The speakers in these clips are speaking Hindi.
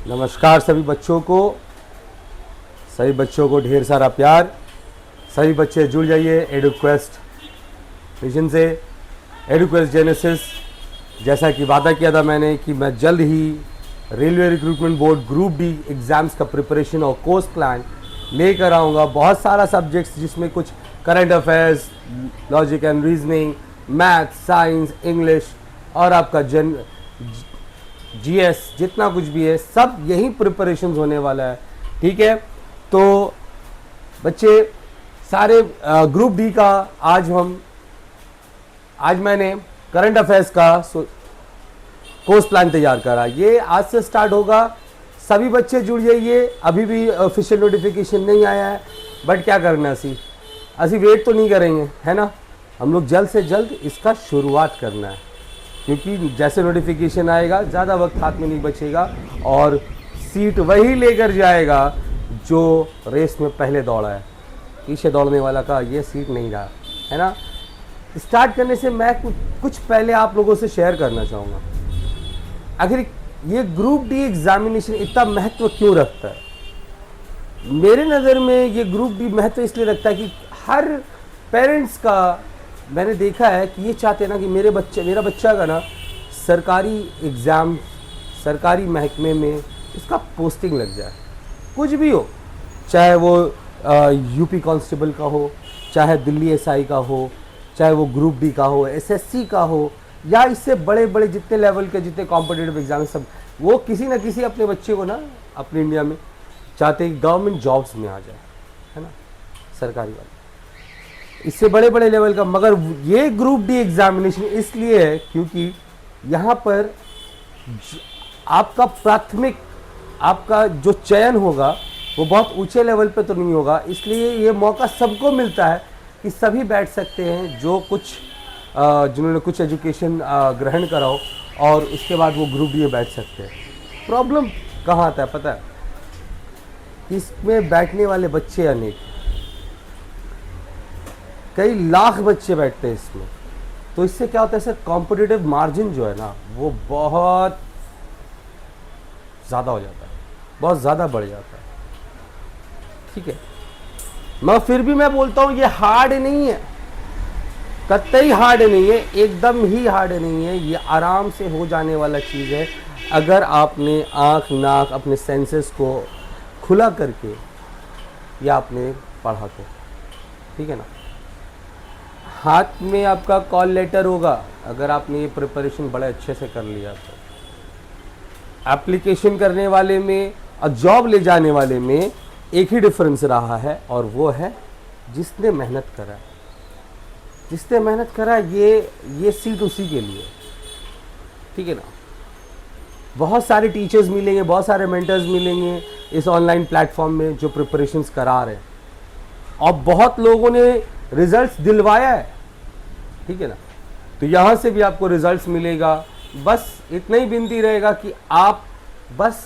नमस्कार सभी बच्चों को ढेर सारा प्यार। सभी बच्चे जुड़ जाइए एडुक्वेस्ट मिशन से, एडुक्वेस्ट जेनेसिस। जैसा कि वादा किया था मैंने कि मैं जल्द ही railway recruitment board group D exams का प्रिपरेशन और कोर्स प्लान लेकर आऊँगा। बहुत सारा सब्जेक्ट्स जिसमें कुछ current affairs, logic and reasoning, math, science, English और आपका जीएस, जितना कुछ भी है सब यही प्रिपरेशंस होने वाला है। ठीक है, तो बच्चे सारे ग्रुप डी का आज मैंने करंट अफेयर्स का कोर्स प्लान तैयार करा। ये आज से स्टार्ट होगा। सभी बच्चे जुड़ जाइए। अभी भी ऑफिशियल नोटिफिकेशन नहीं आया है, बट क्या करना असी वेट तो नहीं करेंगे, है ना। हम लोग जल्द से जल्द इसका शुरुआत करना है, क्योंकि जैसे नोटिफिकेशन आएगा ज़्यादा वक्त हाथ में नहीं बचेगा और सीट वही लेकर जाएगा जो रेस में पहले दौड़ा है। पीछे दौड़ने वाला का ये सीट नहीं रहा, है ना। स्टार्ट करने से मैं कुछ पहले आप लोगों से शेयर करना चाहूँगा। आखिर ये ग्रुप डी एग्जामिनेशन इतना महत्व क्यों रखता है? मेरे नज़र में ये ग्रुप डी महत्व इसलिए रखता है कि हर पेरेंट्स का मैंने देखा है कि ये चाहते हैं ना कि मेरा बच्चा का ना सरकारी एग्ज़ाम, सरकारी महकमे में इसका पोस्टिंग लग जाए। कुछ भी हो, चाहे वो यूपी कांस्टेबल का हो, चाहे दिल्ली एसआई का हो, चाहे वो ग्रुप डी का हो, एसएससी का हो, या इससे बड़े बड़े जितने लेवल के जितने कॉम्पिटिटिव एग्जाम, सब वो किसी ना किसी अपने बच्चे को ना अपने इंडिया में चाहते हैं गवर्नमेंट जॉब्स में आ जाए, है ना, सरकारी वाले, इससे बड़े बड़े लेवल का। मगर ये ग्रुप डी एग्जामिनेशन इसलिए है क्योंकि यहाँ पर आपका प्राथमिक, आपका जो चयन होगा वो बहुत ऊंचे लेवल पे तो नहीं होगा। इसलिए ये मौका सबको मिलता है कि सभी बैठ सकते हैं जो जिन्होंने कुछ एजुकेशन ग्रहण करा हो, और उसके बाद वो ग्रुप डी में बैठ सकते हैं। प्रॉब्लम कहाँ आता है पता है? इसमें बैठने वाले बच्चे अनेक, कई लाख बच्चे बैठते हैं इसमें। तो इससे क्या होता है सर, कॉम्पिटिटिव मार्जिन जो है ना वो बहुत ज़्यादा हो जाता है, बहुत ज़्यादा बढ़ जाता है। ठीक है, फिर भी मैं बोलता हूँ ये हार्ड नहीं है, कतई हार्ड नहीं है, एकदम ही हार्ड नहीं है। ये आराम से हो जाने वाला चीज़ है अगर आपने आँख नाक अपने सेंसेस को खुला करके या आपने पढ़ा तो। ठीक है ना। हाथ में आपका कॉल लेटर होगा अगर आपने ये प्रिपरेशन बड़े अच्छे से कर लिया तो। एप्लीकेशन करने वाले में और जॉब ले जाने वाले में एक ही डिफरेंस रहा है, और वो है जिसने मेहनत करा है। जिसने मेहनत करा ये सीट उसी के लिए। ठीक है ना। बहुत सारे टीचर्स मिलेंगे, बहुत सारे मेंटर्स मिलेंगे इस ऑनलाइन प्लेटफॉर्म में जो प्रिपरेशंस करा रहे हैं, और बहुत लोगों ने रिजल्ट्स दिलवाया है। ठीक है ना। तो यहाँ से भी आपको रिजल्ट्स मिलेगा। बस इतना ही विनती रहेगा कि आप बस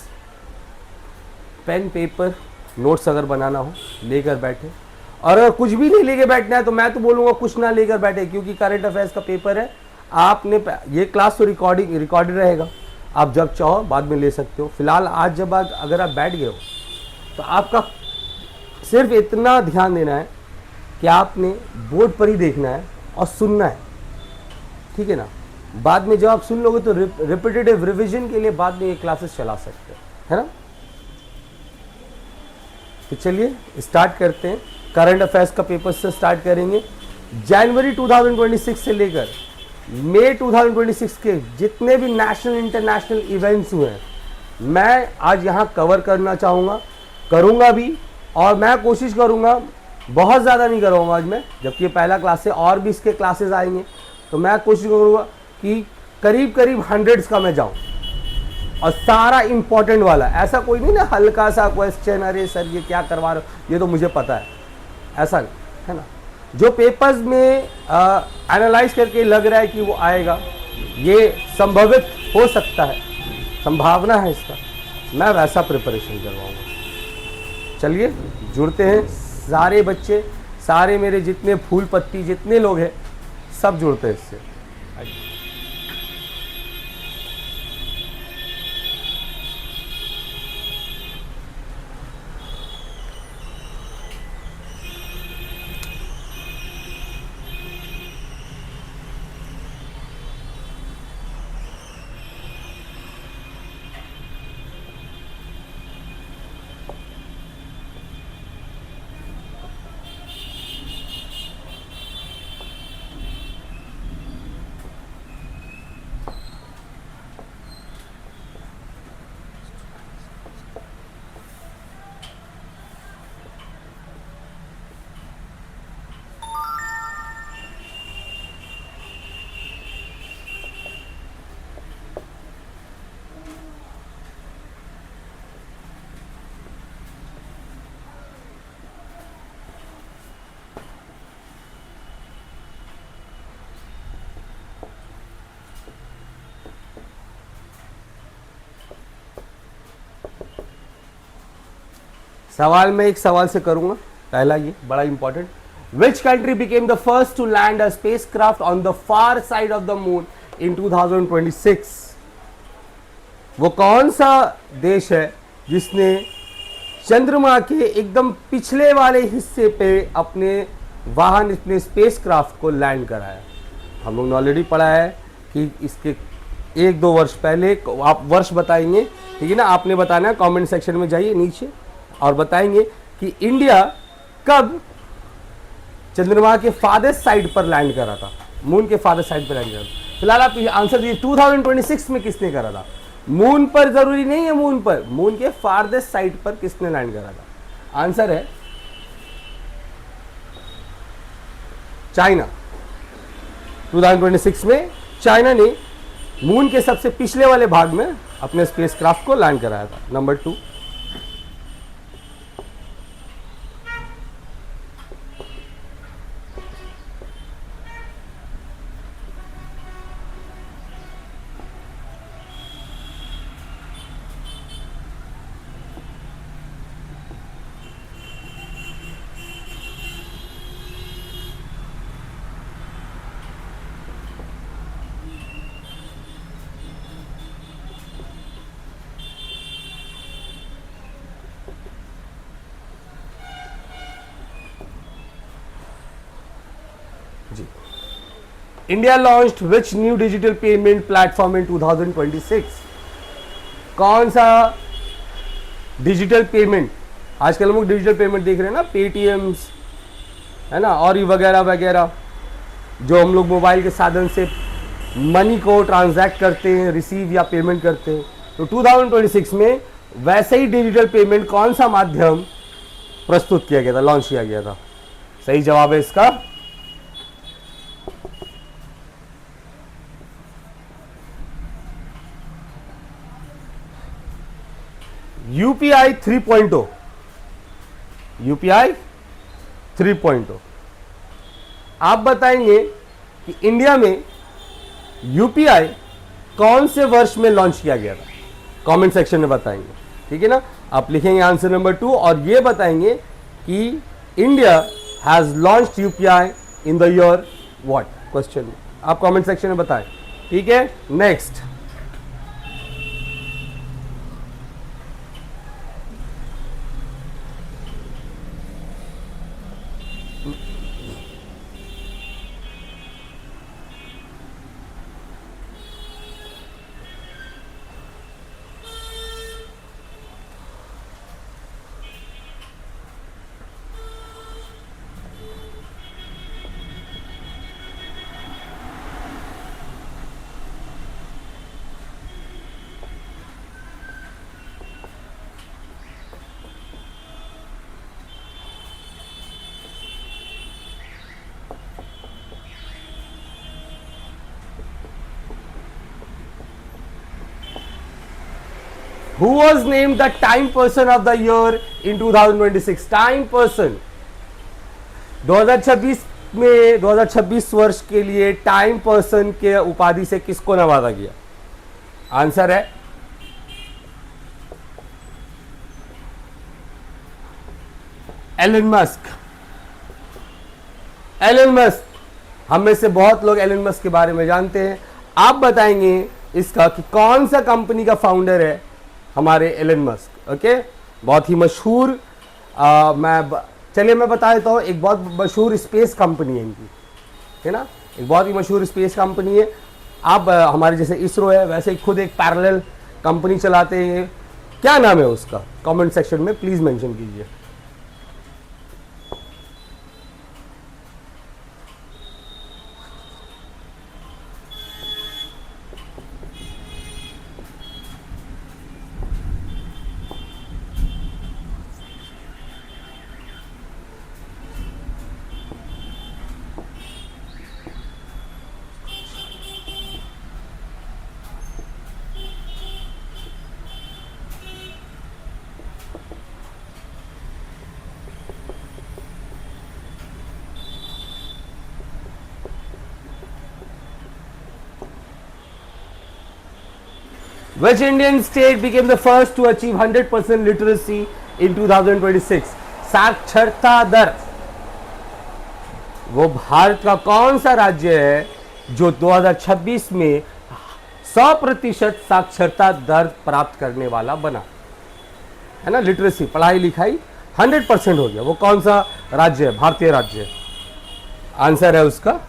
पेन पेपर नोट्स अगर बनाना हो लेकर बैठे, और अगर कुछ भी नहीं लेके बैठना है तो मैं तो बोलूँगा कुछ ना लेकर बैठे, क्योंकि करंट अफेयर्स का पेपर है। आपने ये क्लास तो रिकॉर्डेड रहेगा, आप जब चाहो बाद में ले सकते हो। फिलहाल आज जब अगर आप बैठ गए हो तो आपका सिर्फ इतना ध्यान देना है कि आपने बोर्ड पर ही देखना है और सुनना है। ठीक है ना। बाद में जब आप सुन लोगे तो रिपीटेटिव रिवीजन के लिए बाद में ये क्लासेस चला सकते हैं, है ना। तो चलिए स्टार्ट करते हैं। करंट अफेयर्स का पेपर से स्टार्ट करेंगे। जनवरी 2026 से लेकर मई 2026 के जितने भी नेशनल इंटरनेशनल इवेंट्स हुए हैं मैं आज यहाँ कवर करना चाहूँगा, करूँगा भी, और मैं कोशिश करूँगा, बहुत ज़्यादा नहीं करूँगा आज मैं, जबकि ये पहला क्लास है और भी इसके क्लासेस आएंगे, तो मैं कोशिश करूँगा कि करीब करीब हंड्रेड्स का मैं जाऊँ, और सारा इंपॉर्टेंट वाला। ऐसा कोई नहीं ना हल्का सा क्वेश्चन, अरे सर ये क्या करवा रहे हो, ये तो मुझे पता है, ऐसा नहीं, है ना। जो पेपर्स में एनालाइज करके लग रहा है कि वो आएगा, ये संभावित हो सकता है, संभावना है इसका, मैं वैसा प्रिपरेशन करवाऊँगा। चलिए जुड़ते हैं सारे बच्चे, सारे मेरे जितने फूल पत्ती जितने लोग हैं सब जुड़ते हैं इससे। सवाल मैं एक सवाल से करूंगा, पहला ये बड़ा important, which country became the first to land a spacecraft on the far side of the moon in 2026? वो कौन सा देश है जिसने चंद्रमा के एकदम पिछले वाले हिस्से पे अपने वाहन, अपने स्पेसक्राफ्ट को लैंड कराया? हम लोग ने ऑलरेडी पढ़ा है कि इसके 1-2 वर्ष पहले, आप वर्ष बताएंगे, ठीक है ना, आपने बताना है, कमेंट सेक्शन में जाइए नीचे और बताएंगे कि इंडिया कब चंद्रमा के फादर्स्ट साइड पर लैंड करा था, मून के फादर्स्ट साइड पर लैंड करा था। फिलहाल आप आंसर दीजिए, 2026 में किसने करा था? मून पर जरूरी नहीं है, मून पर, मून के फारदेस्ट साइड पर किसने लैंड करा था? आंसर है चाइना। 2026 में चाइना ने मून के सबसे पिछले वाले भाग में अपने स्पेसक्राफ्ट को लैंड कराया था। Number 2, India launched which new digital payment platform इन 2026? कौन सा डिजिटल पेमेंट, आजकल हम लोग डिजिटल पेमेंट देख रहे हैं ना, पेटीएम्स है ना, और ये वगैरह वगैरह, जो हम लोग मोबाइल के साधन से मनी को ट्रांजैक्ट करते हैं, रिसीव या पेमेंट करते हैं। तो 2026 में वैसे ही डिजिटल पेमेंट कौन सा माध्यम प्रस्तुत किया गया था, लॉन्च किया गया था? सही जवाब है इसका यूपीआई 3.0। यूपीआई 3.0। आप बताएंगे कि इंडिया में यूपीआई कौन से वर्ष में लॉन्च किया गया था? कमेंट सेक्शन में बताएंगे, ठीक है ना। आप लिखेंगे आंसर नंबर 2 और ये बताएंगे कि India has launched UPI in the year what? Question आप कमेंट सेक्शन में बताएं, ठीक है। Next, Who was named the Time Person of the Year in 2026? Time person 2026 में, 2026 वर्ष के लिए टाइम पर्सन के उपाधि से किसको नवाजा गया? आंसर है एलन मस्क। एलन मस्क, हम में से बहुत लोग एलन मस्क के बारे में जानते हैं। आप बताएंगे इसका कि कौन सा कंपनी का फाउंडर है हमारे एलन मस्क? ओके, बहुत ही मशहूर, चलिए मैं बता देता हूँ, एक बहुत मशहूर स्पेस कंपनी है इनकी, है ना, एक बहुत ही मशहूर स्पेस कंपनी है। आप हमारे जैसे इसरो है वैसे ही खुद एक पैरेलल कंपनी चलाते हैं, क्या नाम है उसका? कमेंट सेक्शन में प्लीज मेंशन कीजिए। Which Indian state became the first to achieve 100% literacy इन 2026? साक्षरता दर, वो भारत का कौन सा राज्य है जो 2026 में 100% साक्षरता दर प्राप्त करने वाला बना, है ना? लिटरेसी, पढ़ाई लिखाई 100% हो गया। वो कौन सा राज्य है? भारतीय राज्य। आंसर है उसका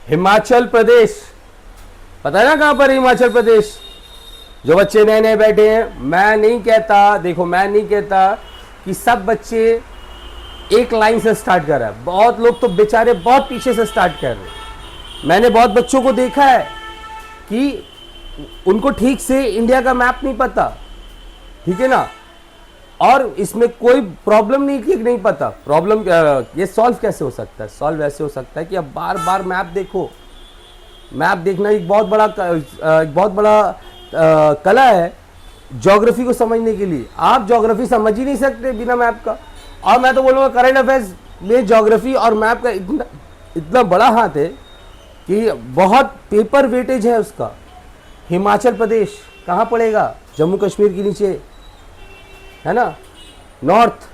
हिमाचल प्रदेश। पता है ना कहां पर हिमाचल प्रदेश? जो बच्चे नए नए बैठे हैं, मैं नहीं कहता, देखो मैं नहीं कहता कि सब बच्चे एक लाइन से स्टार्ट कर रहे हैं। बहुत लोग तो बेचारे बहुत पीछे से स्टार्ट कर रहे हैं। मैंने बहुत बच्चों को देखा है कि उनको ठीक से इंडिया का मैप नहीं पता, ठीक है ना? और इसमें कोई प्रॉब्लम नहीं कि नहीं पता। प्रॉब्लम ये सॉल्व कैसे हो सकता है? सॉल्व ऐसे हो सकता है कि अब बार बार मैप देखो। मैप देखना एक बहुत बड़ा कला है ज्योग्राफी को समझने के लिए। आप ज्योग्राफी समझ ही नहीं सकते बिना मैप का। और मैं तो बोलूँगा करंट अफेयर्स में ज्योग्राफी और मैप का इतना बड़ा हाथ है कि बहुत पेपर वेटेज है उसका। हिमाचल प्रदेश कहाँ पड़ेगा? जम्मू कश्मीर के नीचे, है ना? नॉर्थ।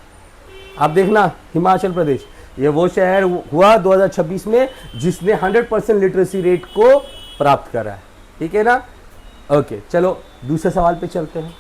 आप देखना हिमाचल प्रदेश, ये वो शहर हुआ 2026 में जिसने 100% लिटरेसी रेट को प्राप्त करा है, ठीक है ना? ओके, चलो दूसरे सवाल पे चलते हैं।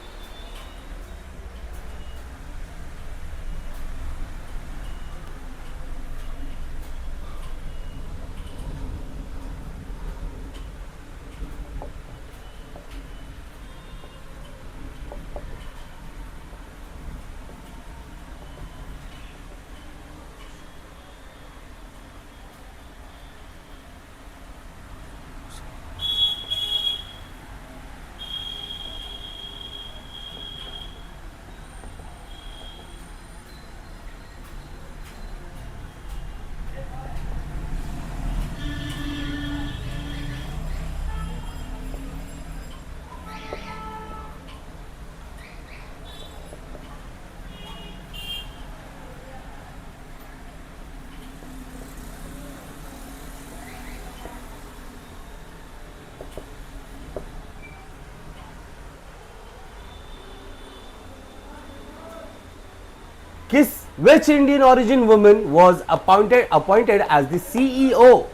Which Indian origin woman was appointed as the CEO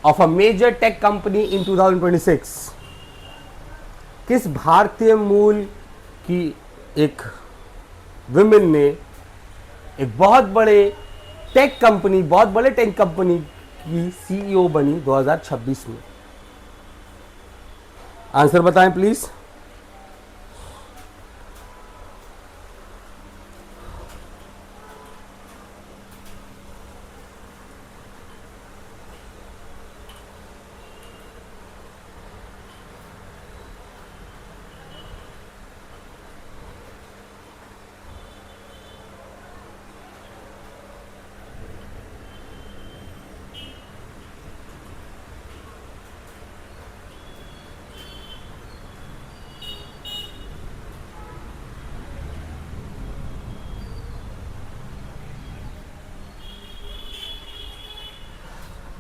of a major tech company in 2026? किस भारतीय मूल की एक विमेन ने एक बहुत बड़े टेक कंपनी की सीईओ बनी 2026 में? आंसर बताएं प्लीज।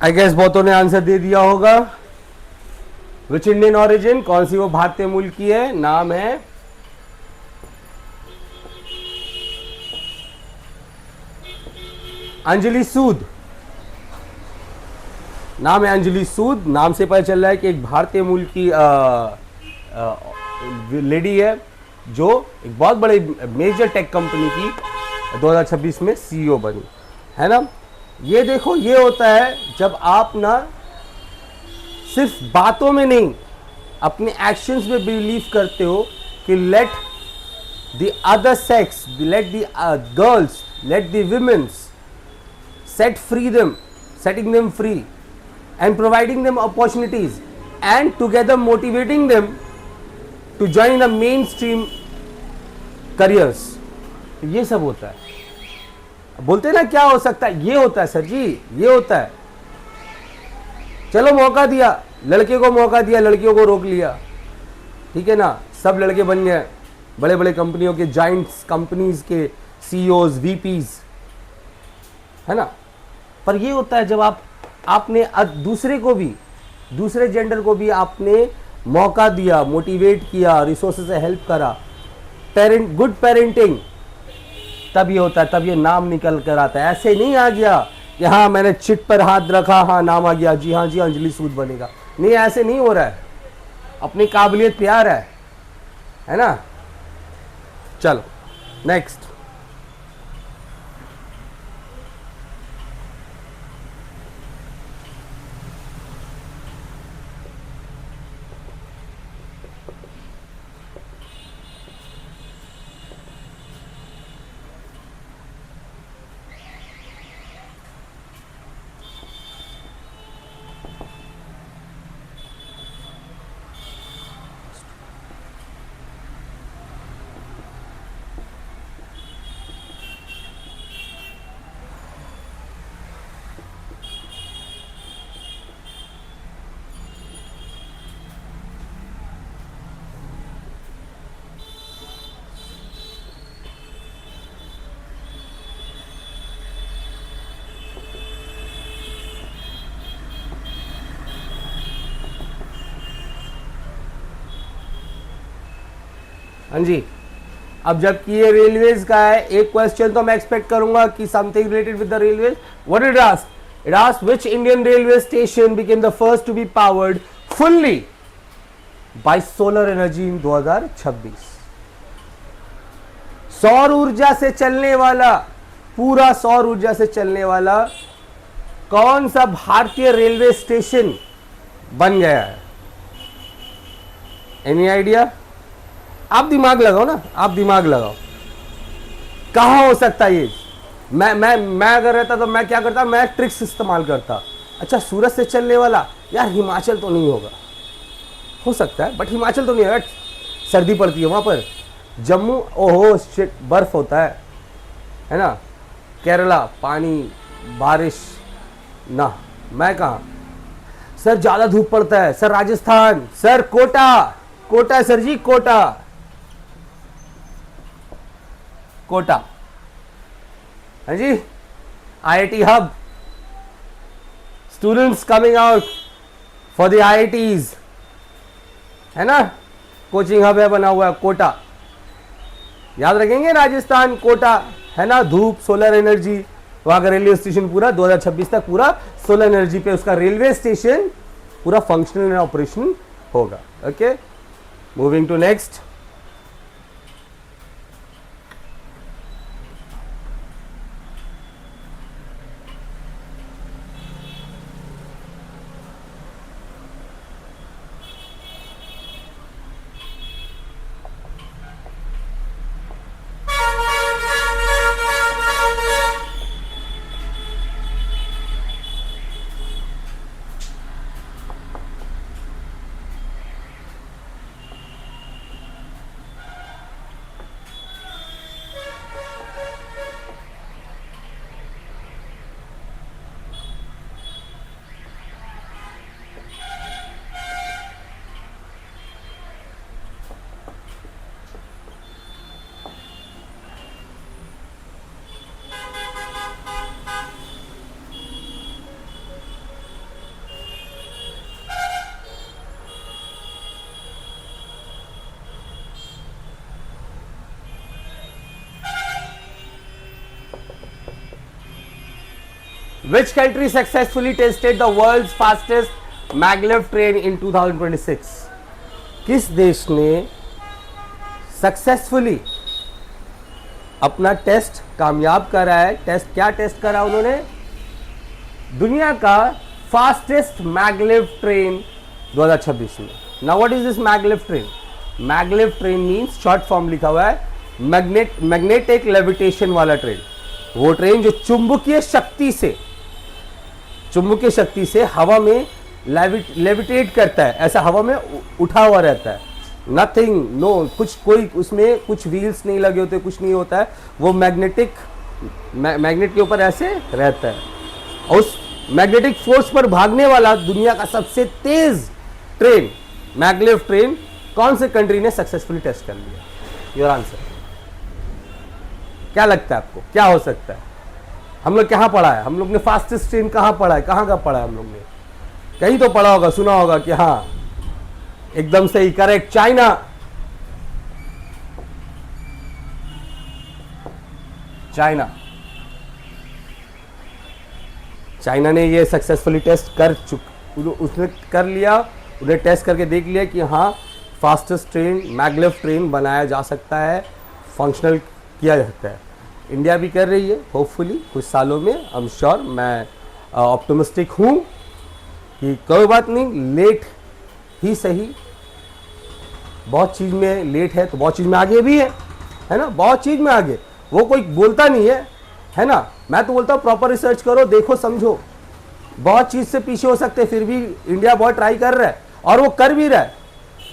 आई गेस बहुतों ने आंसर दे दिया होगा। विच इंडियन ऑरिजिन, कौन सी वो भारतीय मूल की है? नाम है अंजलि सूद। नाम है अंजलि सूद। नाम से पता चल रहा है कि एक भारतीय मूल की लेडी है जो एक बहुत बड़े मेजर टेक कंपनी की 2026 में सीईओ बनी, है ना? ये देखो, ये होता है जब आप ना सिर्फ बातों में नहीं अपने एक्शंस में बिलीव करते हो कि let the other sex, let the girls, let the women's setting them free and providing them opportunities and together motivating them to join the mainstream careers। ये सब होता है। बोलते हैं ना क्या हो सकता है? ये होता है सर जी, ये होता है। चलो मौका दिया, लड़के को मौका दिया, लड़कियों को रोक लिया, ठीक है ना? सब लड़के बन गए बड़े बड़े कंपनियों के, जाइंट्स कंपनीज के सीईओज, वीपीज, है ना। पर ये होता है जब आपने दूसरे को भी, दूसरे जेंडर को भी आपने मौका दिया, मोटिवेट किया, रिसोर्सेज से हेल्प करा, गुड पेरेंटिंग, तब ये होता है, तब ये नाम निकल कर आता है। ऐसे नहीं आ गया कि हाँ मैंने चिट पर हाथ रखा, हाँ नाम आ गया, जी हाँ जी अंजलि सूद बनेगा, नहीं ऐसे नहीं हो रहा है। अपनी काबिलियत पे आ रहा है ना। चलो नेक्स्ट। हाँ जी, अब जबकि ये रेलवेज का है, एक क्वेश्चन तो मैं एक्सपेक्ट करूंगा कि something related with the railways. What it asked? It asked which Indian railway station became the first to be powered fully by solar energy in 2026। सौर ऊर्जा से चलने वाला, पूरा सौर ऊर्जा से चलने वाला कौन सा भारतीय रेलवे स्टेशन बन गया है? Any idea? आप दिमाग लगाओ ना, आप दिमाग लगाओ, कहां हो सकता है ये? मैं अगर रहता तो मैं क्या करता, मैं ट्रिक्स इस्तेमाल करता। अच्छा सूरत से चलने वाला, यार हिमाचल तो नहीं होगा, हो सकता है बट हिमाचल तो नहीं है, सर्दी पड़ती है वहां पर। जम्मू, ओहो शिट, बर्फ होता है ना। केरला पानी बारिश ना, मैं कहा सर ज्यादा धूप पड़ता है, sir Rajasthan, sir Kota, Kota sir ji, Kota, Kota, हाँ जी, IIT hub, students coming out for the IITs, है ना, कोचिंग हब है बना हुआ है कोटा, याद रखेंगे राजस्थान कोटा, है ना। धूप, सोलर एनर्जी, वहां का रेलवे स्टेशन पूरा 2026 तक पूरा सोलर एनर्जी पे उसका रेलवे स्टेशन पूरा फंक्शनल एंड ऑपरेशन होगा। Okay, moving to next. Which country successfully tested the world's fastest maglev train in 2026? किस देश ने सक्सेसफुली अपना टेस्ट कामयाब करा है? टेस्ट क्या टेस्ट करा उन्होंने? दुनिया का फास्टेस्ट मैगलेव ट्रेन 2026 में। Now what is this maglev train? Maglev train means, short form लिखा हुआ है, मैग्नेटिक लेविटेशन वाला ट्रेन। वो ट्रेन जो चुंबकीय शक्ति से हवा में लेविटेट करता है, ऐसा हवा में उठा हुआ रहता है। नथिंग, नो, कुछ कोई उसमें कुछ व्हील्स नहीं लगे होते, कुछ नहीं होता है, वो मैग्नेट के ऊपर ऐसे रहता है। और उस मैग्नेटिक फोर्स पर भागने वाला दुनिया का सबसे तेज ट्रेन, मैगलेव ट्रेन, कौन से कंट्री ने सक्सेसफुली टेस्ट कर लिया? योर आंसर क्या लगता है आपको, क्या हो सकता है? हम लोग कहाँ पढ़ा है, हम लोग ने फास्टेस्ट ट्रेन कहाँ पढ़ा है, कहाँ का पढ़ा है हम लोग ने, कहीं तो पढ़ा होगा, सुना होगा कि हाँ एकदम सही, करेक्ट, चाइना। चाइना, चाइना ने ये सक्सेसफुली टेस्ट कर उसने कर लिया, उन्हें टेस्ट करके देख लिया कि हाँ फास्टेस्ट ट्रेन मैगलेव ट्रेन बनाया जा सकता है, फंक्शनल किया जा सकता है। इंडिया भी कर रही है, होपफुली कुछ सालों में, आई एम श्योर, मैं ऑप्टिमिस्टिक हूँ कि कोई बात नहीं, लेट ही सही, बहुत चीज़ में लेट है तो बहुत चीज़ में आगे भी है ना, बहुत चीज़ में आगे, वो कोई बोलता नहीं है ना। मैं तो बोलता हूँ प्रॉपर रिसर्च करो, देखो समझो, बहुत चीज़ से पीछे हो सकते, फिर भी इंडिया बहुत ट्राई कर रहा है और वो कर भी रहा है,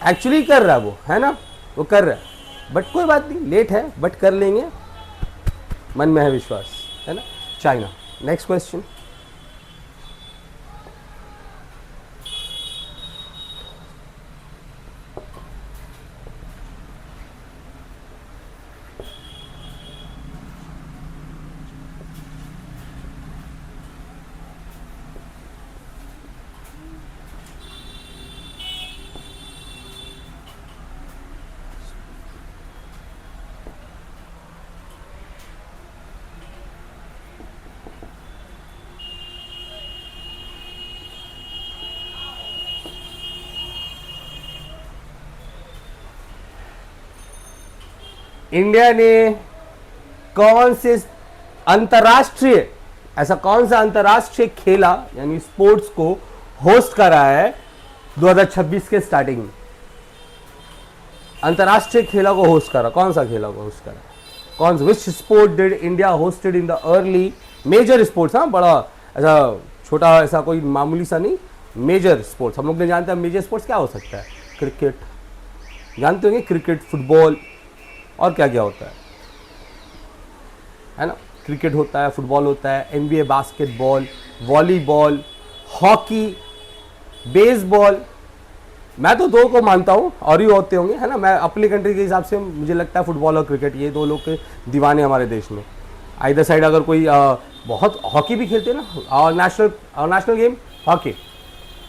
एक्चुअली कर रहा है वो, है ना, वो कर रहा है, बट कोई बात नहीं, लेट है बट कर लेंगे, मन में है विश्वास, है ना। China, next question. इंडिया ने कौन से अंतर्राष्ट्रीय, ऐसा कौन सा अंतर्राष्ट्रीय खेला यानी स्पोर्ट्स को होस्ट करा है 2026 के स्टार्टिंग में? अंतर्राष्ट्रीय खेला को होस्ट करा, कौन सा खेला को होस्ट करा, कौन सा, which sport did India hosted in the early major sports, हाँ बड़ा ऐसा छोटा ऐसा कोई मामूली सा नहीं, मेजर स्पोर्ट्स, हम लोग नहीं जानते मेजर स्पोर्ट्स क्या हो सकता है, क्रिकेट जानते होंगे, क्रिकेट, फुटबॉल और क्या क्या होता है ना, क्रिकेट होता है, फुटबॉल होता है, NBA basketball, volleyball, hockey, baseball, मैं तो दो को मानता हूँ और भी होते होंगे, है ना, मैं अपनी कंट्री के हिसाब से मुझे लगता है फुटबॉल और क्रिकेट ये दो लोग के दीवाने हमारे देश में। आइदर साइड अगर कोई बहुत हॉकी भी खेलते हैं ना, और नेशनल गेम हॉकी,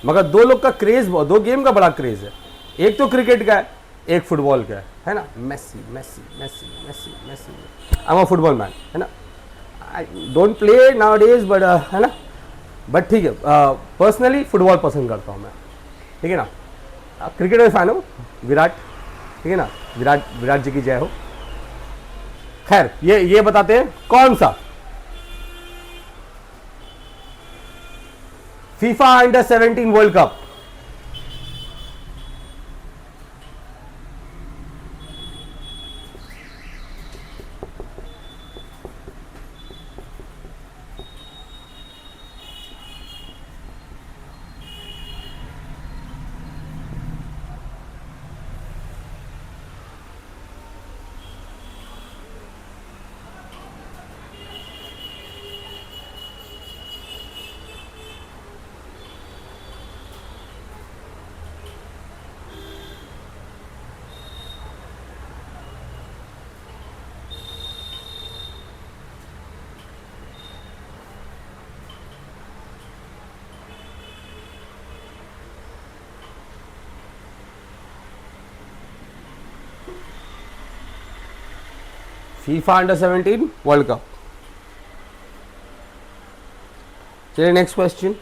मगर दो लोग का क्रेज, दो गेम का बड़ा क्रेज है, एक तो क्रिकेट का है, एक फुटबॉल का है ना, Messi Messi Messi Messi Messi, I am a football man, है ना, I don't play nowadays but, है ना, बट ठीक है, पर्सनली फुटबॉल पसंद करता हूँ मैं, ठीक है ना। क्रिकेट में फैन हूँ, विराट, ठीक है ना, विराट जी की जय हो। खैर ये बताते हैं कौन सा FIFA under 17 world cup FIFA under 17 world cup. चलिए नेक्स्ट क्वेश्चन।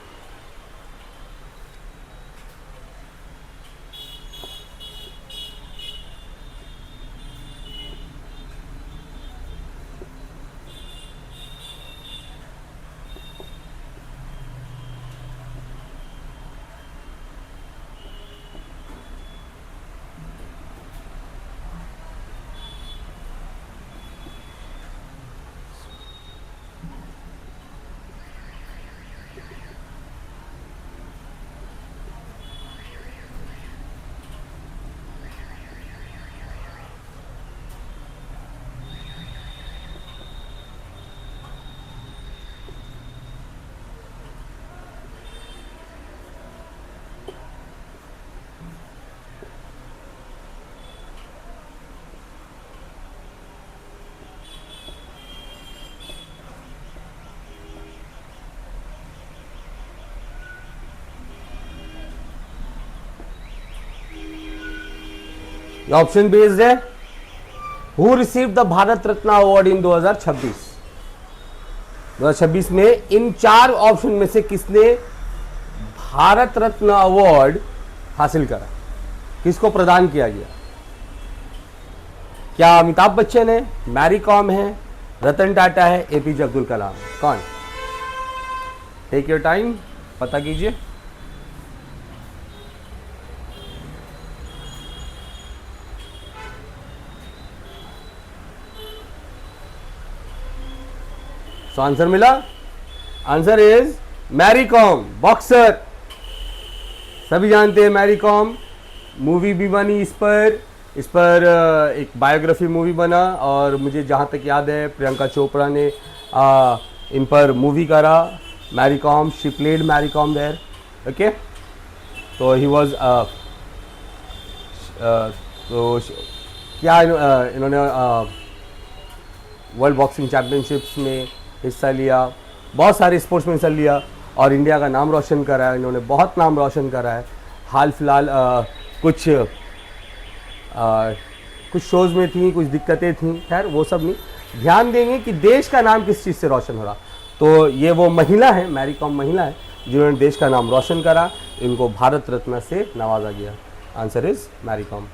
ये ऑप्शन बेस्ड है। Who receive the Bharat Ratna award in 2026? 2026 में इन 4 ऑप्शन में से किसने भारत रत्न अवार्ड हासिल करा, किसको प्रदान किया गया? क्या अमिताभ बच्चन है, मैरी कॉम है, रतन टाटा है, एपीजे अब्दुल कलाम है? कौन? टेक योर टाइम, पता कीजिए। सो आंसर मिला। Answer is Mary Kom, boxer. सभी जानते हैं मैरी कॉम। मूवी भी बनी इस पर एक बायोग्राफी मूवी बना, और मुझे जहाँ तक याद है प्रियंका चोपड़ा ने इन पर मूवी करा। Mary Kom, she played Mary Kom there. Okay, तो ही वॉज तो क्या इन्होंने वर्ल्ड बॉक्सिंग चैम्पियनशिप्स में हिस्सा लिया, बहुत सारे स्पोर्ट्स में हिस्सा लिया, और इंडिया का नाम रोशन करा है। इन्होंने बहुत नाम रोशन करा है। हाल फिलहाल कुछ शोज़ में थी, कुछ दिक्कतें थी, खैर वो सब नहीं। ध्यान देंगे कि देश का नाम किस चीज़ से रोशन हो रहा। तो ये वो महिला है, मैरी कॉम महिला है, जिन्होंने देश का नाम रोशन करा। इनको भारत रत्न से नवाजा गया। Answer is Mary Kom.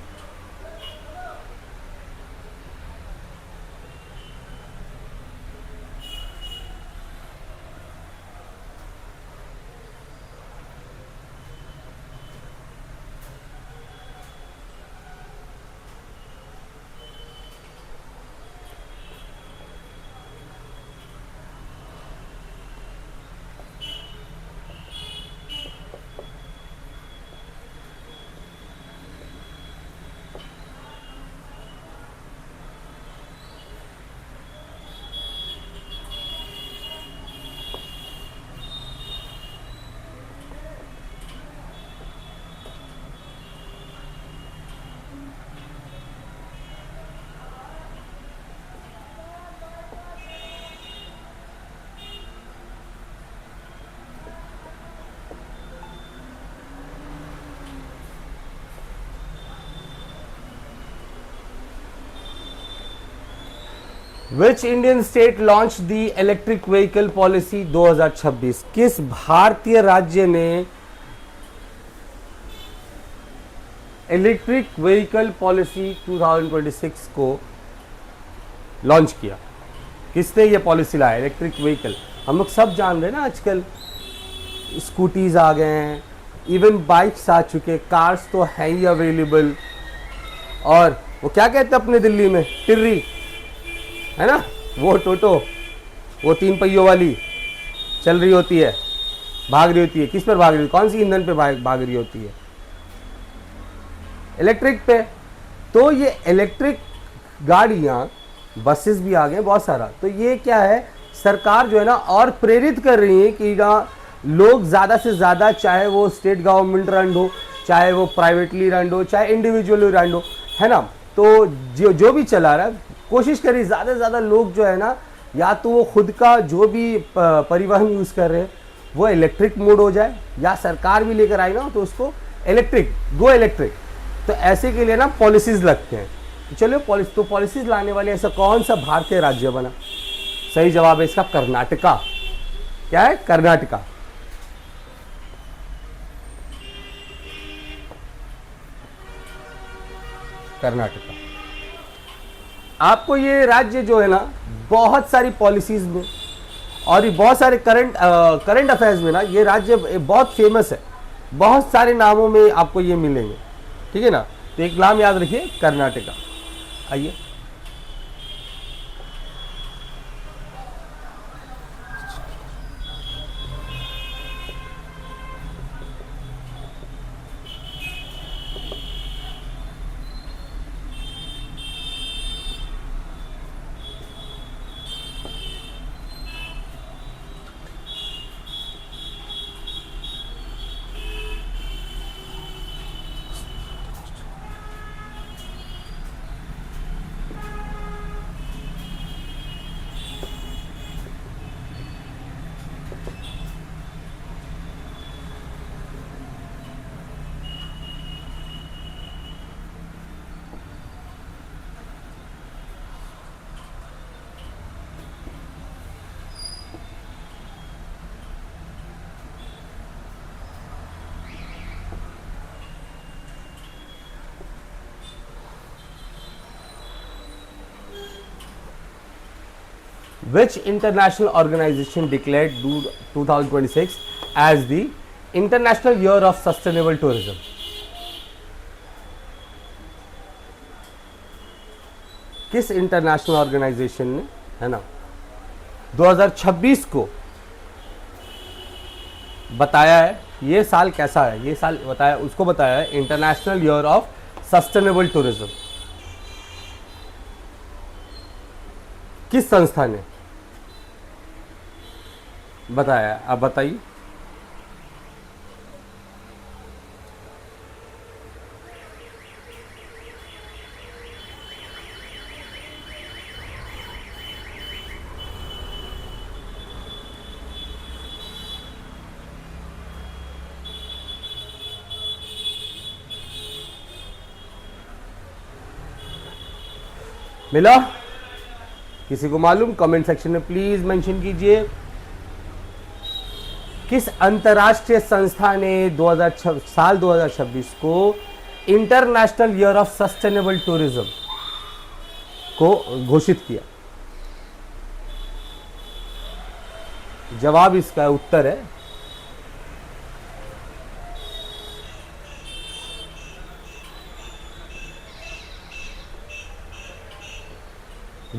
Which Indian state launch the electric vehicle policy 2026? किस भारतीय राज्य ने इलेक्ट्रिक व्हीकल पॉलिसी 2026 को लॉन्च किया? किसने ये पॉलिसी लाया? इलेक्ट्रिक व्हीकल हम लोग सब जान रहे हैं ना, आजकल स्कूटीज आ गए हैं, इवन बाइक्स आ चुके, कार्स तो है ही अवेलेबल। और वो क्या कहते हैं अपने दिल्ली में, टिर्री है ना, वो टोटो, वो 3 पहियों वाली चल रही होती है, भाग रही होती है। किस पर भाग रही है? कौन सी ईंधन पे भाग रही होती है? इलेक्ट्रिक पे। तो ये इलेक्ट्रिक गाड़ियाँ, बसेस भी आ गए बहुत सारा। तो ये क्या है, सरकार जो है ना और प्रेरित कर रही है कि ना लोग ज़्यादा से ज़्यादा, चाहे वो स्टेट गवर्नमेंट रन हो, चाहे वो प्राइवेटली रन हो, चाहे इंडिविजुअली रन हो, है ना। तो जो भी चला रहा है, कोशिश करिए ज़्यादा से ज़्यादा लोग जो है ना, या तो वो खुद का जो भी परिवहन यूज़ कर रहे हैं वो इलेक्ट्रिक मोड हो जाए, या सरकार भी लेकर आई ना तो उसको इलेक्ट्रिक, गो इलेक्ट्रिक। तो ऐसे के लिए ना पॉलिसीज़ लगते हैं। तो चलिए पॉलिसीज़ लाने वाले ऐसा कौन सा भारतीय राज्य बना? सही जवाब है इसका कर्नाटका। क्या है? कर्नाटका। कर्नाटका। आपको ये राज्य जो है ना बहुत सारी पॉलिसीज में और ये बहुत सारे करंट अफेयर्स में ना ये राज्य बहुत फेमस है, बहुत सारे नामों में आपको ये मिलेंगे, ठीक है ना। तो एक नाम याद रखिए, कर्नाटका। आइए, Which international organization declared 2026 as the International Year of Sustainable Tourism? किस इंटरनेशनल ऑर्गेनाइजेशन ने, है ना, 2026 को बताया है, ये साल कैसा है, ये साल बताया, उसको बताया है international year of sustainable tourism? किस संस्था ने बताया है? आप बताइए। मिला? किसी को मालूम? कमेंट सेक्शन में प्लीज मेंशन कीजिए। किस अंतरराष्ट्रीय संस्था ने साल 2026 को international year of sustainable tourism को घोषित किया? जवाब इसका उत्तर है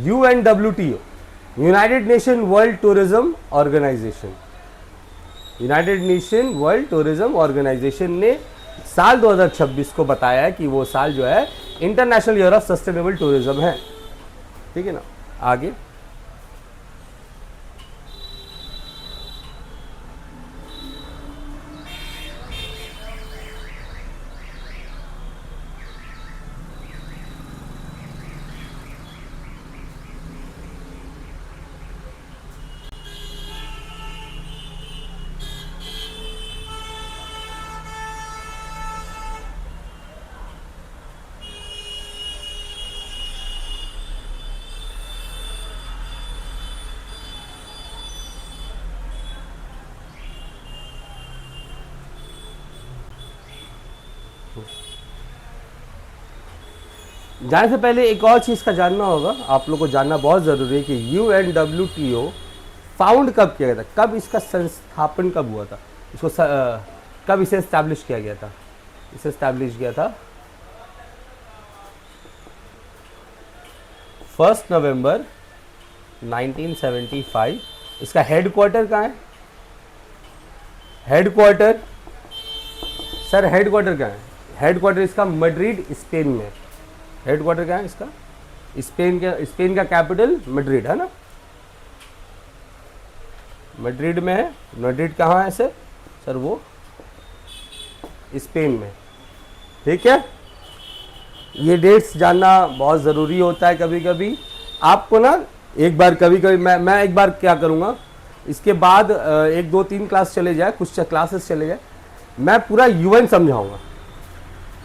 UNWTO, United Nation World Tourism Organization. United Nation World Tourism Organization ने साल 2026 को बताया है कि वो साल जो है international year of sustainable tourism है। ठीक है ना? आगे जाने से पहले एक और चीज़ का जानना होगा, आप लोग को जानना बहुत ज़रूरी है कि UNWTO फाउंड कब किया गया था, कब इसका संस्थापन कब हुआ था, इसको कब इसे एस्टैब्लिश किया गया था? इसे एस्टैब्लिश किया था 1 नवंबर 1975। इसका हेडक्वार्टर कहाँ है? हेडक्वार्टर सर, हेडक्वार्टर कहाँ है? हेडक्वार्टर इसका मैड्रिड, स्पेन में। हेडक्वार्टर क्या है इसका? स्पेन का कैपिटल मैड्रिड है ना, मैड्रिड में है। मैड्रिड कहाँ है सर? सर वो स्पेन में। ठीक है, ये डेट्स जानना बहुत ज़रूरी होता है। कभी कभी आपको ना एक बार, कभी कभी मैं एक बार क्या करूँगा, इसके बाद 1 2 3 क्लास चले जाए, कुछ क्लासेस चले जाए, मैं पूरा यूएन समझाऊंगा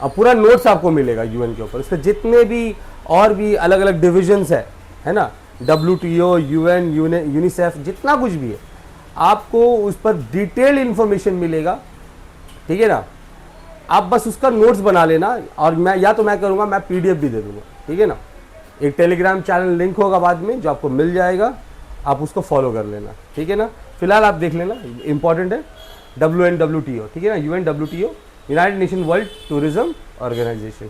और पूरा नोट्स आपको मिलेगा यूएन के ऊपर। इसके जितने भी और भी अलग अलग डिविजन्स है ना, WTO, यूएन, यूनिसेफ, जितना कुछ भी है, आपको उस पर डिटेल इन्फॉर्मेशन मिलेगा। ठीक है ना? आप बस उसका नोट्स बना लेना, और मैं करूँगा, मैं PDF भी दे दूँगा। ठीक है ना? एक टेलीग्राम चैनल लिंक होगा बाद में जो आपको मिल जाएगा, आप उसको फॉलो कर लेना। ठीक है ना? फिलहाल आप देख लेना, इंपॉर्टेंट है WNWTO। ठीक है ना? UNWTO, United Nation World Tourism Organization.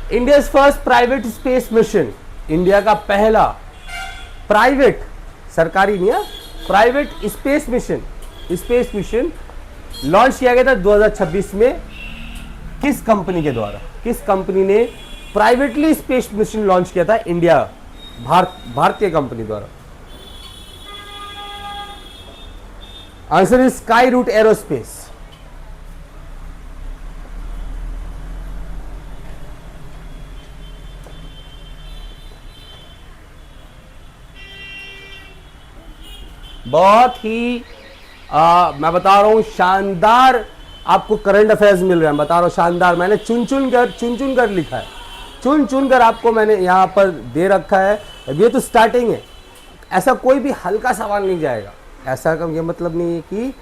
India's first private space mission, India का पहला प्राइवेट सरकारी नहीं है, प्राइवेट स्पेस मिशन लॉन्च किया गया था 2026 में। किस कंपनी के द्वारा, किस कंपनी ने प्राइवेटली स्पेस मिशन लॉन्च किया था इंडिया, भारतीय कंपनी द्वारा? Answer is Skyroot Aerospace. बहुत ही मैं बता रहा हूं शानदार आपको करंट अफेयर्स मिल रहे हैं, बता रहा हूं शानदार। मैंने चुन चुन कर लिखा है, चुन कर आपको मैंने यहां पर दे रखा है। अब ये तो स्टार्टिंग है, ऐसा कोई भी हल्का सवाल नहीं जाएगा। ऐसा का ये मतलब नहीं है कि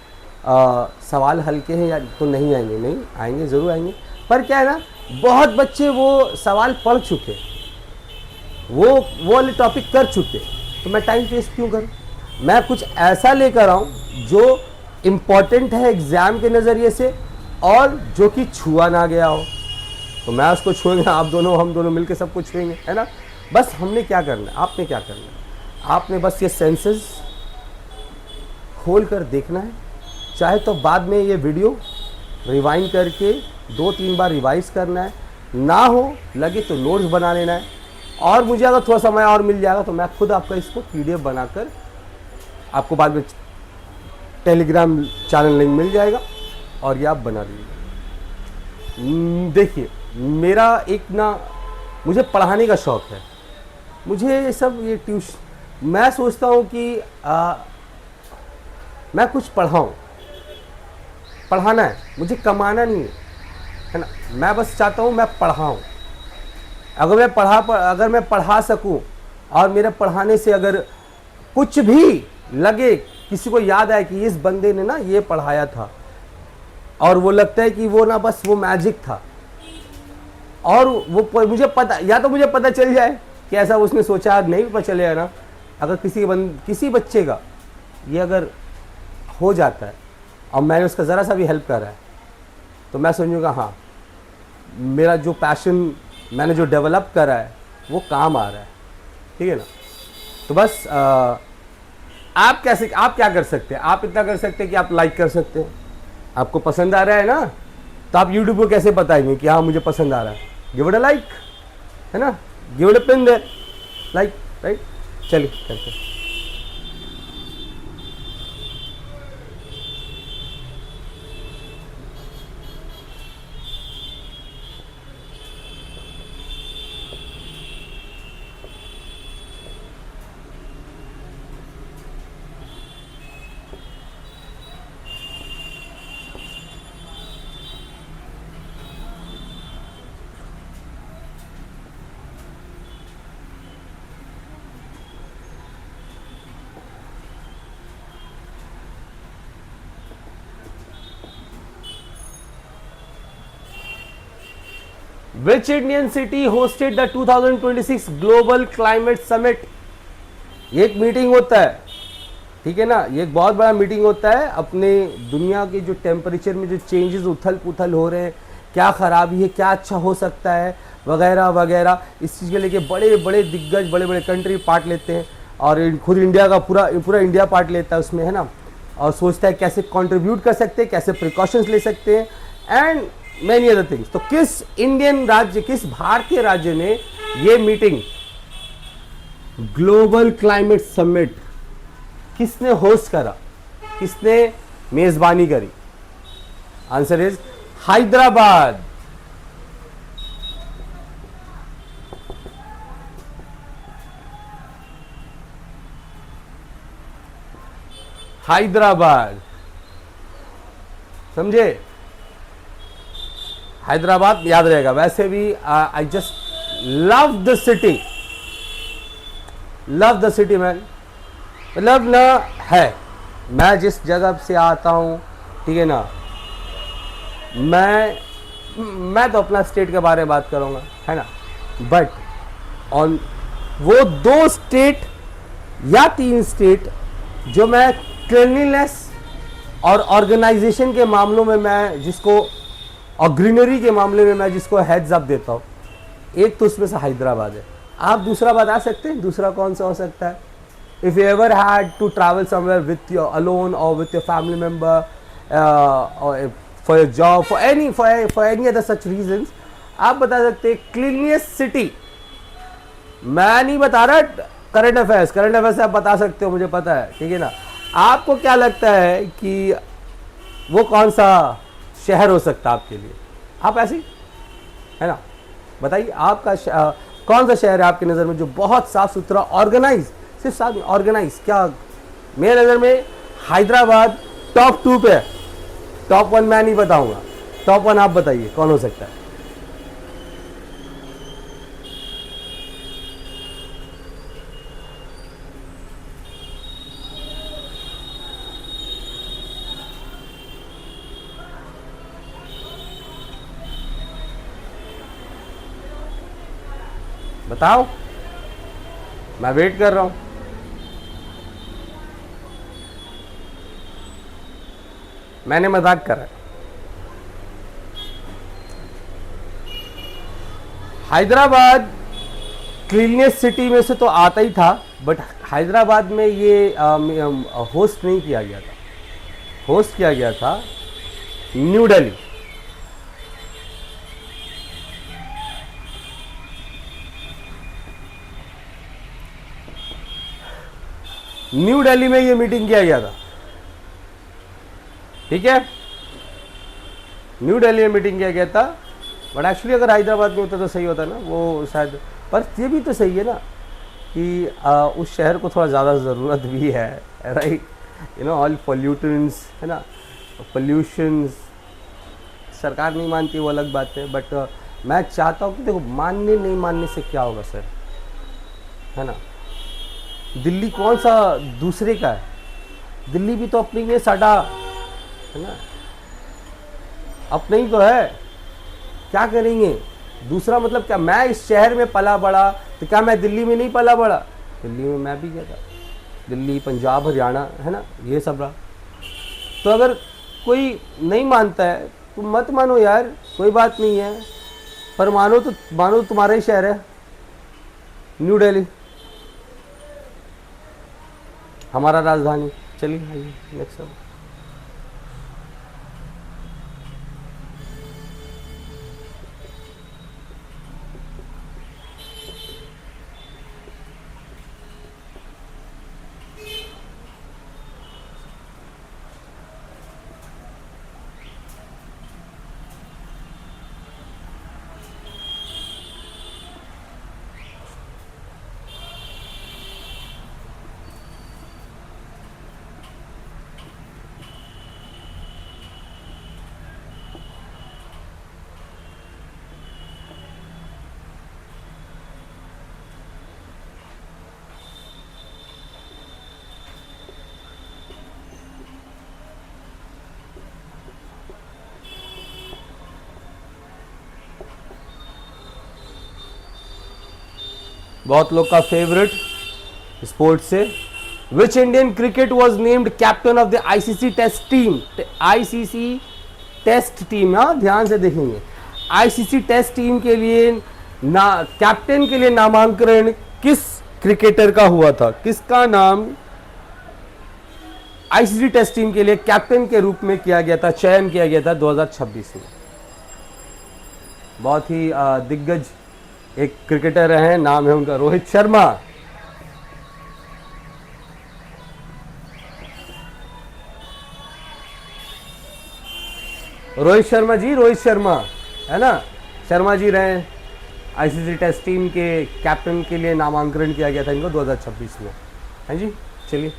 सवाल हल्के हैं या तो नहीं आएंगे, नहीं आएंगे, ज़रूर आएंगे। पर क्या है ना, बहुत बच्चे वो सवाल पढ़ चुके, वो वाले टॉपिक कर चुके, तो मैं टाइम वेस्ट क्यों करूं? मैं कुछ ऐसा लेकर आऊं जो इम्पॉर्टेंट है एग्ज़ाम के नज़रिए से और जो कि छुआ ना गया हो। तो मैं उसको छुएंगे, आप दोनों, हम दोनों मिलकर सब कुछ छुएंगे, है ना। बस हमने क्या करना है, आपने क्या करना है, आपने बस ये सेंसेस खोल कर देखना है। चाहे तो बाद में ये वीडियो रिवाइंड करके 2-3 बार रिवाइज करना है, ना हो लगे तो नोट्स बना लेना है। और मुझे अगर थोड़ा समय और मिल जाएगा तो मैं खुद आपका इसको PDF बनाकर आपको बाद में टेलीग्राम चैनल लिंक मिल जाएगा और ये आप बना लीजिए। देखिए, मेरा एक ना, मुझे पढ़ाने का शौक़ है, मुझे सब ये ट्यूशन, मैं सोचता हूँ कि मैं कुछ पढ़ाऊँ, पढ़ाना है मुझे, कमाना नहीं है ना। मैं बस चाहता हूँ मैं पढ़ाऊँ। अगर मैं पढ़ा सकूँ और मेरे पढ़ाने से अगर कुछ भी लगे, किसी को याद आए कि इस बंदे ने ना ये पढ़ाया था, और वो लगता है कि वो ना बस वो मैजिक था, और वो मुझे पता, या तो मुझे पता चल जाए कि ऐसा उसने सोचा, नहीं पता चलेगा ना। अगर किसी बच्चे का ये अगर हो जाता है और मैंने उसका ज़रा सा भी हेल्प करा है, तो मैं समझूंगा हाँ, मेरा जो पैशन मैंने जो डेवलप करा है वो काम आ रहा है, ठीक है ना। तो बस आप क्या कर सकते हैं, आप इतना कर सकते हैं कि आप लाइक कर सकते हैं। आपको पसंद आ रहा है ना, तो आप YouTube को कैसे बताएंगे कि हाँ मुझे पसंद आ रहा है? गिव इट अ लाइक, है ना, give it a pin there, like, right. चलिए करते हैं। Which Indian city hosted the 2026 Global Climate Summit? ये एक मीटिंग होता है, ठीक है ना, ये एक बहुत बड़ा मीटिंग होता है। अपने दुनिया के जो टेम्परेचर में जो चेंजेस उथल पुथल हो रहे हैं, क्या खराबी है, क्या अच्छा हो सकता है, वगैरह वगैरह, इस चीज़ के लेके बड़े बड़े दिग्गज, बड़े बड़े कंट्री पार्ट लेते हैं, और खुद इंडिया का पूरा इंडिया पार्ट लेता है उसमें, है ना, और सोचता है कैसे कंट्रीब्यूट कर सकते हैं, कैसे प्रिकॉशंस ले सकते हैं, एंड मैनी अदर थिंग्स। तो किस इंडियन राज्य, किस भारतीय राज्य ने ये मीटिंग, ग्लोबल क्लाइमेट समिट, किसने होस्ट करा, किसने मेजबानी करी? Answer is Hyderabad. हैदराबाद, समझे? हैदराबाद याद रहेगा। वैसे भी I just love the city, love the city man. मतलब ना है, मैं जिस जगह से आता हूँ, ठीक है ना, मैं तो अपना स्टेट के बारे में बात करूँगा, है ना, बट ऑन वो 2 स्टेट या 3 स्टेट जो मैं क्लीनलीनेस और ऑर्गेनाइजेशन के मामलों में मैं जिसको, और ग्रीनरी के मामले में मैं जिसको हेड्स अप देता हूँ, एक तो उसमें से हैदराबाद है। आप दूसरा बता सकते हैं? दूसरा कौन सा हो सकता है? if you ever had to travel somewhere with your alone or with your family member, or for your job, for any other such reasons, आप बता सकते हैं क्लीनियस्ट सिटी. मैं नहीं बता रहा करंट अफेयर्स से आप बता सकते हो, मुझे पता है, ठीक है ना. आपको क्या लगता है कि वो कौन सा शहर हो सकता है आपके लिए? आप ऐसे ही है ना, बताइए आपका कौन सा शहर है आपकी नज़र में जो बहुत साफ सुथरा, ऑर्गेनाइज, सिर्फ साफ ऑर्गेनाइज. क्या मेरे नज़र में हैदराबाद टॉप 2 पे है. टॉप 1 मैं नहीं बताऊंगा, टॉप 1 आप बताइए कौन हो सकता है. बताओ, मैं वेट कर रहा हूं. मैंने मजाक करा. हैदराबाद क्लीनियस्ट सिटी में से तो आता ही था, बट हैदराबाद में ये होस्ट नहीं किया गया था. होस्ट किया गया था न्यू दिल्ली. न्यू दिल्ली में ये मीटिंग किया गया था, ठीक है. न्यू दिल्ली में मीटिंग किया गया था, बट एक्चुअली अगर हैदराबाद में होता तो सही होता ना वो शायद. पर ये भी तो सही है ना कि उस शहर को थोड़ा ज़्यादा ज़रूरत भी है, right. You know, all pollutants है ना, पोल्यूशंस. सरकार नहीं मानती वो अलग बात है, बट मैं चाहता हूँ कि देखो, मानने नहीं मानने से क्या होगा सर, है ना. दिल्ली कौन सा दूसरे का है? दिल्ली भी तो अपनी में साडा है ना, अपने ही तो है. क्या करेंगे दूसरा? मतलब क्या मैं इस शहर में पला बड़ा, तो क्या मैं दिल्ली में नहीं पला बड़ा? दिल्ली में मैं भी गया था, दिल्ली, पंजाब, हरियाणा, है ना, ये सब रहा. तो अगर कोई नहीं मानता है तो मत मानो यार, कोई बात नहीं है. पर मानो तो तुम्हारा ही शहर है न्यू दिल्ली, हमारा राजधानी. चलिए आइए नेक्स्ट. बहुत लोग का फेवरेट स्पोर्ट्स से, which Indian cricket was named captain of the ICC test team. ICC test team, हाँ ध्यान से देखेंगे, आईसीसी टेस्ट टीम के लिए कैप्टन के लिए नामांकन किस क्रिकेटर का हुआ था? किसका नाम आईसीसी टेस्ट टीम के लिए कैप्टन के रूप में किया गया था, चयन किया गया था 2026 में? बहुत ही दिग्गज एक क्रिकेटर हैं, नाम है उनका रोहित शर्मा. रोहित शर्मा है ना, शर्मा जी रहे. आईसीसी टेस्ट टीम के कैप्टन के लिए नामांकन किया गया था इनको 2026 में. हाँ जी, चलिए.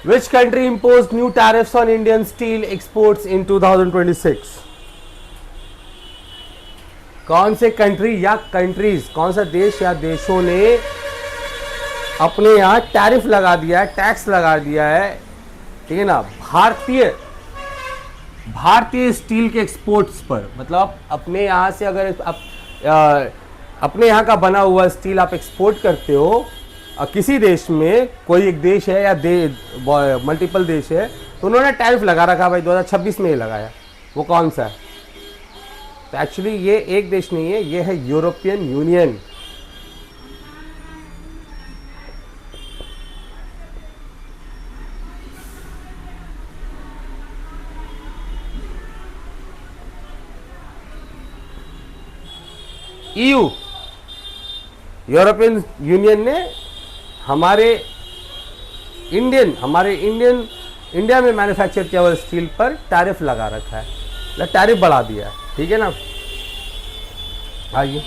Which country imposed new tariffs on Indian steel exports in 2026? कौन से कंट्री या कंट्रीज, कौन सा देश या देशों ने अपने यहाँ टैरिफ लगा दिया है, टैक्स लगा दिया है, ठीक है ना, भारतीय स्टील के एक्सपोर्ट्स पर। मतलब अपने यहाँ से अगर अपने यहाँ का बना हुआ स्टील आप एक्सपोर्ट करते हो किसी देश में, कोई एक देश है या मल्टीपल देश है, तो उन्होंने टैरिफ लगा रखा भाई, 2026 में ये लगाया, वो कौन सा है? तो एक्चुअली ये एक देश नहीं है, ये है European union. EU, European union ने हमारे इंडिया में मैन्युफैक्चर किया हुआ स्टील पर टैरिफ लगा रखा है, टैरिफ बढ़ा दिया है, ठीक है ना। आइए,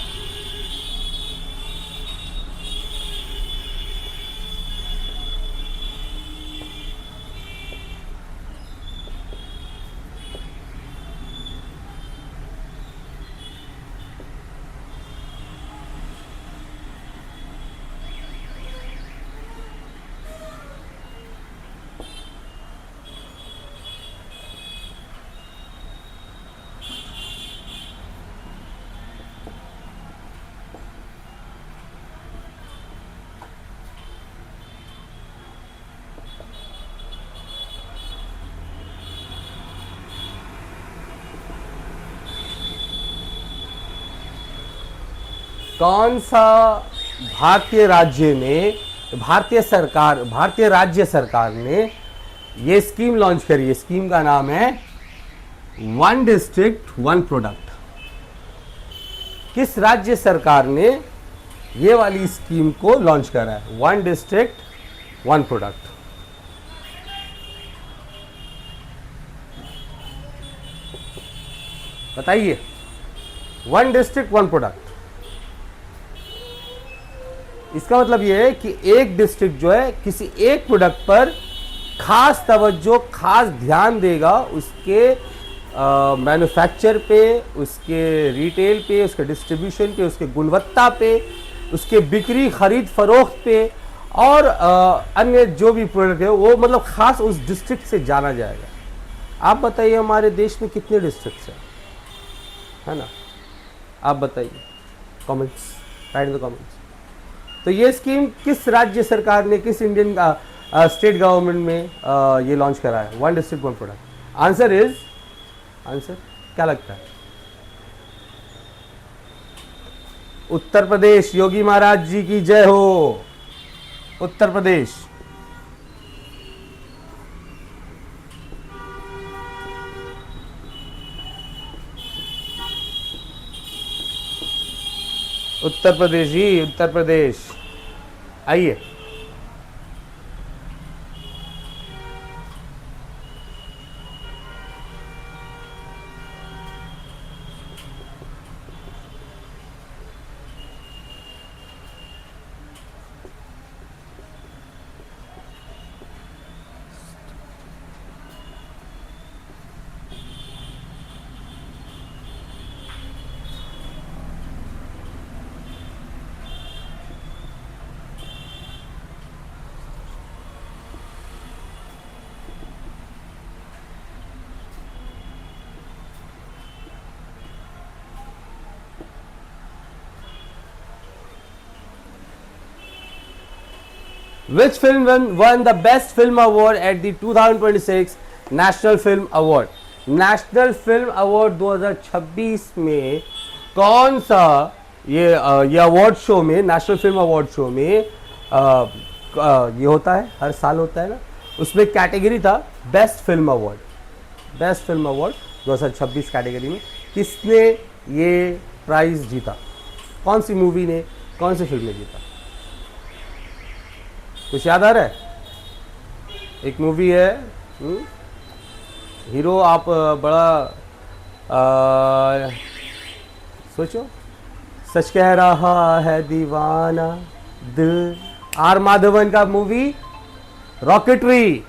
कौन सा भारतीय राज्य सरकार ने ये स्कीम लॉन्च करी है? स्कीम का नाम है वन डिस्ट्रिक्ट वन प्रोडक्ट। किस राज्य सरकार ने ये वाली स्कीम को लॉन्च करा है, वन डिस्ट्रिक्ट वन प्रोडक्ट? बताइए, वन डिस्ट्रिक्ट वन प्रोडक्ट, इसका मतलब यह है कि एक डिस्ट्रिक्ट जो है किसी एक प्रोडक्ट पर खास तवज्जो, खास ध्यान देगा, उसके मैन्युफैक्चर पे, उसके रिटेल पे, उसके डिस्ट्रीब्यूशन पे, उसके गुणवत्ता पे, उसके बिक्री खरीद फरोख्त पे और अन्य जो भी प्रोडक्ट है वो मतलब खास उस डिस्ट्रिक्ट से जाना जाएगा। आप बताइए हमारे देश में कितने डिस्ट्रिक्ट्स हैं, है ना? आप बताइए, comments, right in the comments. तो ये स्कीम किस राज्य सरकार ने, किस इंडियन स्टेट गवर्नमेंट में ये लॉन्च करा है, one district one product? Answer क्या लगता है? उत्तर प्रदेश। योगी महाराज जी की जय हो। उत्तर प्रदेश। उत्तर प्रदेश ही, उत्तर प्रदेश। आइए, Which film won the Best Film Award at the 2026 National Film Award? National film award 2026 में कौन सा ये अवार्ड शो में, नेशनल फिल्म अवार्ड शो में ये होता है, हर साल होता है ना, उसमें कैटेगरी था best film award. Best film award 2026 category में किसने ये प्राइज जीता? कौन सी मूवी ने, कौन सी फिल्म ने जीता? कुछ याद आ रहा है? एक मूवी है, हीरो आप बड़ा सोचो, सच कह रहा है दीवाना दिल, आर माधवन का मूवी रॉकेटरी।